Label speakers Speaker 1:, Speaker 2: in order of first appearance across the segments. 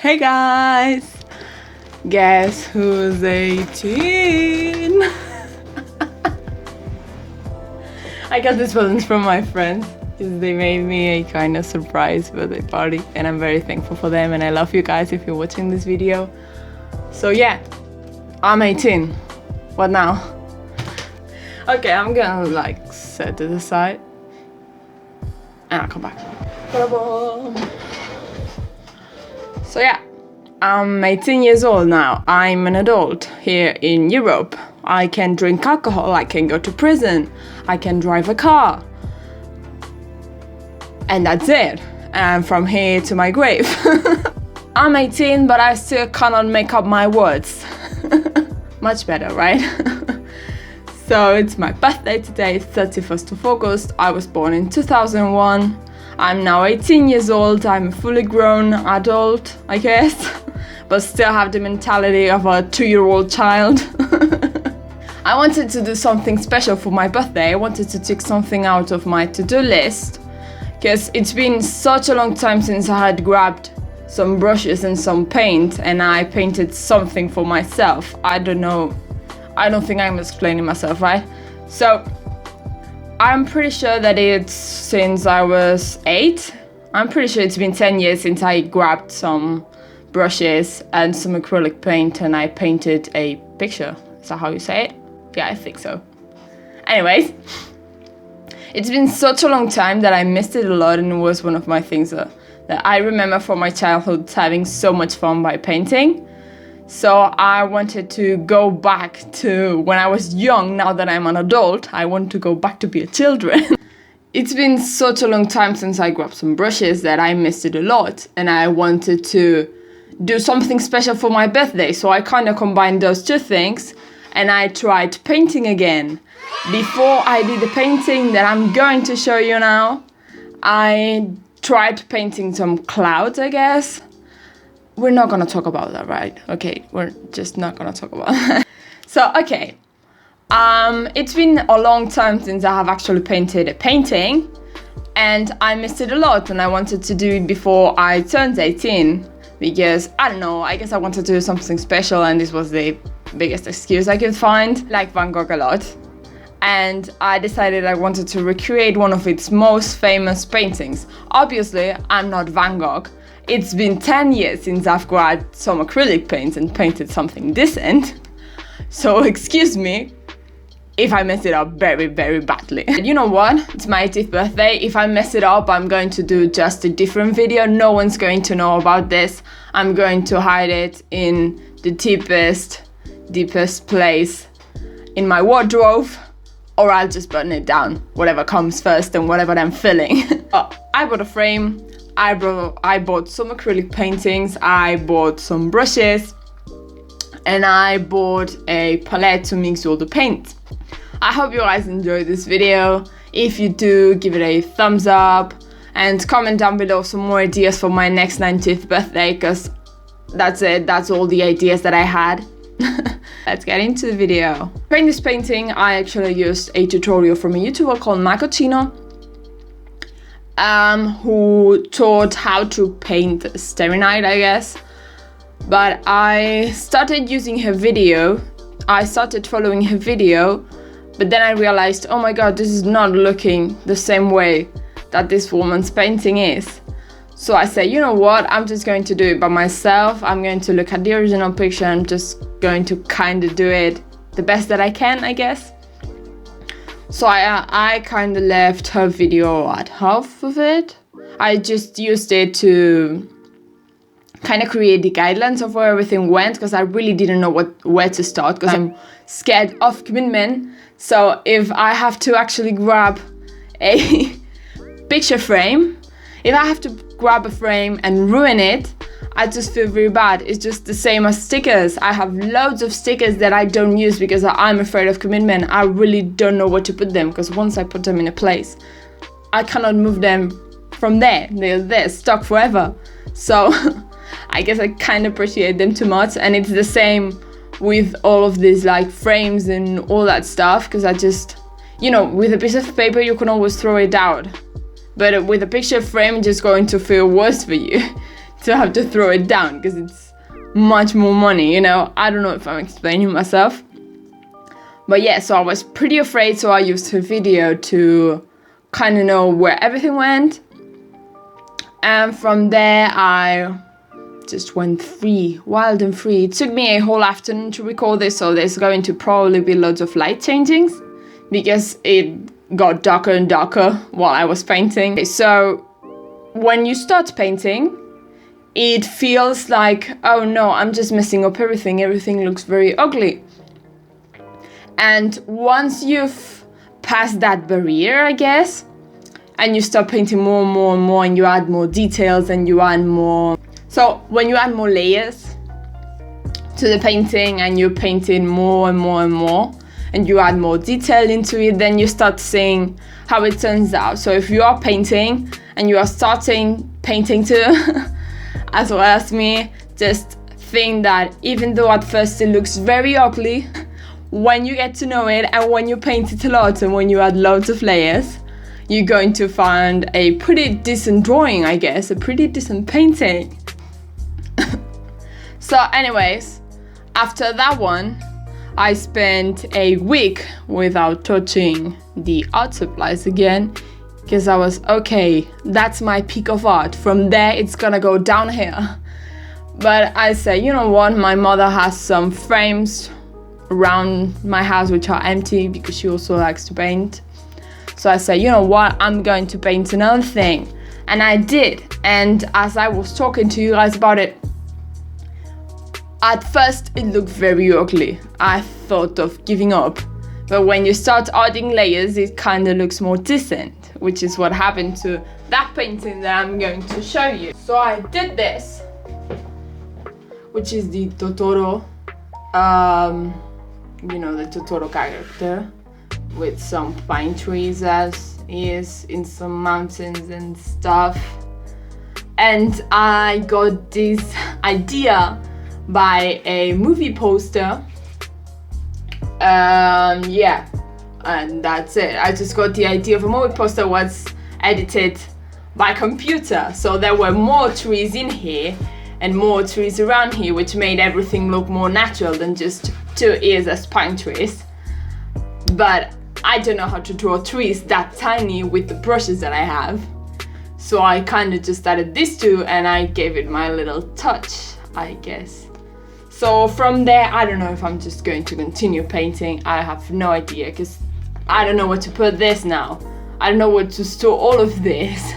Speaker 1: Hey guys! Guess who's 18? I got these presents from my friends because they made me a kind of surprise birthday party and I'm very thankful for them and I love you guys if you're watching this video. So yeah, I'm 18. What now? Okay, I'm gonna like set it aside and I'll come back. So yeah, I'm 18 years old now. I'm an adult here in Europe. I can drink alcohol, I can go to prison, I can drive a car. And that's it. And from here to my grave. I'm 18, but I still cannot make up my words. Much better, right? So it's my birthday today, 31st of August. I was born in 2001. I'm now 18 years old. I'm a fully grown adult, I guess, but still have the mentality of a 2-year-old child. I wanted to do something special for my birthday. I wanted to take something out of my to-do list because it's been such a long time since I had grabbed some brushes and some paint and I painted something for myself. I don't know. I don't think I'm explaining myself, right? So I'm pretty sure that it's since I was 8. I'm pretty sure it's been 10 years since I grabbed some brushes and some acrylic paint and I painted a picture. Is that how you say it? Yeah, I think so. Anyways, it's been such a long time that I missed it a lot and it was one of my things that I remember from my childhood having so much fun by painting. So I wanted to go back to when I was young. Now that I'm an adult, I want to go back to be a children. It's been such a long time since I grabbed some brushes that I missed it a lot and I wanted to do something special for my birthday. So I kind of combined those two things and I tried painting again. Before I did the painting that I'm going to show you now, I tried painting some clouds, I guess. We're not gonna talk about that, right? Okay, we're just not gonna talk about that. So, okay. It's been a long time since I have actually painted a painting and I missed it a lot and I wanted to do it before I turned 18 because, I don't know, I guess I wanted to do something special and this was the biggest excuse I could find. Like Van Gogh a lot. And I decided I wanted to recreate one of its most famous paintings. Obviously, I'm not Van Gogh. It's been 10 years since I've grabbed some acrylic paints and painted something decent. So excuse me if I mess it up very, very badly. And you know what? It's my 18th birthday. If I mess it up, I'm going to do just a different video. No one's going to know about this. I'm going to hide it in the deepest place in my wardrobe. Or I'll just burn it down, whatever comes first and whatever I'm feeling. I bought a frame, I bought some acrylic paintings, I bought some brushes, and I bought a palette to mix all the paint. I hope you guys enjoyed this video. If you do, give it a thumbs up and comment down below some more ideas for my next 19th birthday because that's it, that's all the ideas that I had. Let's get into the video. To paint this painting, I actually used a tutorial from a YouTuber called Macocino, who taught how to paint STARRY, I guess. But I started using her video. I started following her video, but then I realized, oh my god, this is not looking the same way that this woman's painting is. So I said, you know what, I'm just going to do it by myself. I'm going to look at the original picture. I'm just going to kind of do it the best that I can, I guess. So I kind of left her video at half of it. I just used it to kind of create the guidelines of where everything went because I really didn't know where to start because I'm scared of commitment. So if I have to actually grab a picture frame, if I have to grab a frame and ruin it, I just feel very bad. It's just the same as stickers. I have loads of stickers that I don't use because I'm afraid of commitment. I really don't know where to put them because once I put them in a place, I cannot move them from there. They're there, stuck forever. So I guess I kind of appreciate them too much. And it's the same with all of these like frames and all that stuff because I just, you know, with a piece of paper you can always throw it out. But with a picture frame, it's just going to feel worse for you to have to throw it down because it's much more money, you know. I don't know if I'm explaining myself. But yeah, so I was pretty afraid, so I used her video to kind of know where everything went. And from there, I just went free, wild and free. It took me a whole afternoon to record this, so there's going to probably be loads of light changings because it got darker and darker while I was painting. So when you start painting, it feels like, oh no, I'm just messing up everything. Everything looks very ugly. And once you've passed that barrier, I guess, and you start painting more and more and more, and you add more details and you add more. So when you add more layers to the painting and you're painting more and more and more, and you add more detail into it, then you start seeing how it turns out. So if you are painting and you are starting painting too, as well as me, just think that even though at first it looks very ugly, when you get to know it and when you paint it a lot and when you add loads of layers, you're going to find a pretty decent drawing, I guess, a pretty decent painting. So anyways, after that one, I spent a week without touching the art supplies again because I was, okay, that's my peak of art. From there, it's gonna go downhill. But I said, you know what, my mother has some frames around my house which are empty because she also likes to paint. So I said, you know what, I'm going to paint another thing. And I did. And as I was talking to you guys about it, at first it looked very ugly. I thought of giving up. But when you start adding layers, it kind of looks more decent, which is what happened to that painting that I'm going to show you. So I did this, which is the Totoro, you know, the Totoro character, with some pine trees as is in some mountains and stuff. And I got this idea by a movie poster. Yeah, and that's it. I just got the idea of a movie poster was edited by computer, so there were more trees in here and more trees around here, which made everything look more natural than just two ears as pine trees. But I don't know how to draw trees that tiny with the brushes that I have, so I kind of just added these two and I gave it my little touch, I guess. So from there, I don't know if I'm just going to continue painting. I have no idea because I don't know where to put this now. I don't know where to store all of this,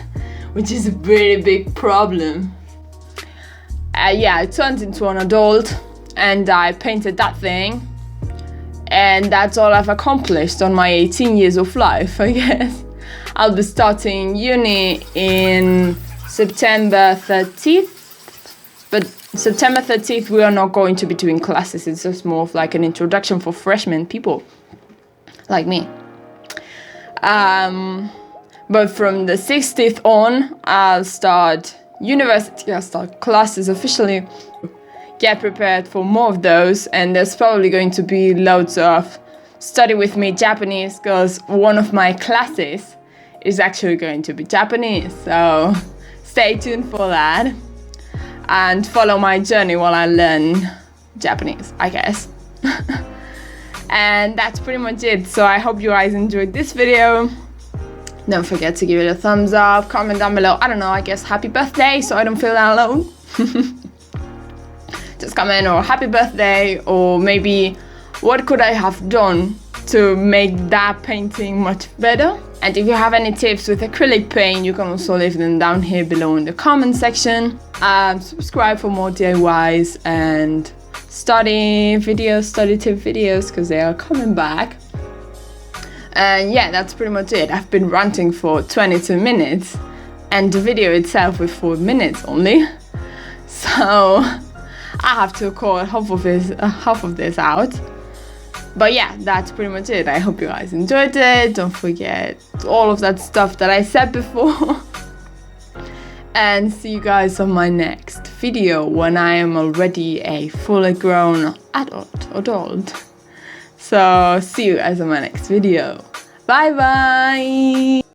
Speaker 1: which is a very big problem. Yeah, I turned into an adult and I painted that thing. And that's all I've accomplished on my 18 years of life, I guess. I'll be starting uni in September 30th. But September 30th, we are not going to be doing classes. It's just more of like an introduction for freshmen people like me. But from the 16th on, I'll start university. I'll start classes officially. Get prepared for more of those. And there's probably going to be loads of study with me Japanese because one of my classes is actually going to be Japanese. So stay tuned for that. And follow my journey while I learn Japanese, I guess. And that's pretty much it. So I hope you guys enjoyed this video. Don't forget to give it a thumbs up, comment down below. I don't know, I guess happy birthday so I don't feel that alone. Just comment or happy birthday, or maybe what could I have done to make that painting much better. And if you have any tips with acrylic paint, you can also leave them down here below in the comment section. Subscribe for more DIYs and study tip videos because they are coming back. And yeah, that's pretty much it. I've been ranting for 22 minutes and the video itself with 4 minutes only. So I have to record half of this out. But yeah, that's pretty much it. I hope you guys enjoyed it. Don't forget all of that stuff that I said before. And see you guys on my next video when I am already a fully grown adult. So see you guys on my next video. Bye bye.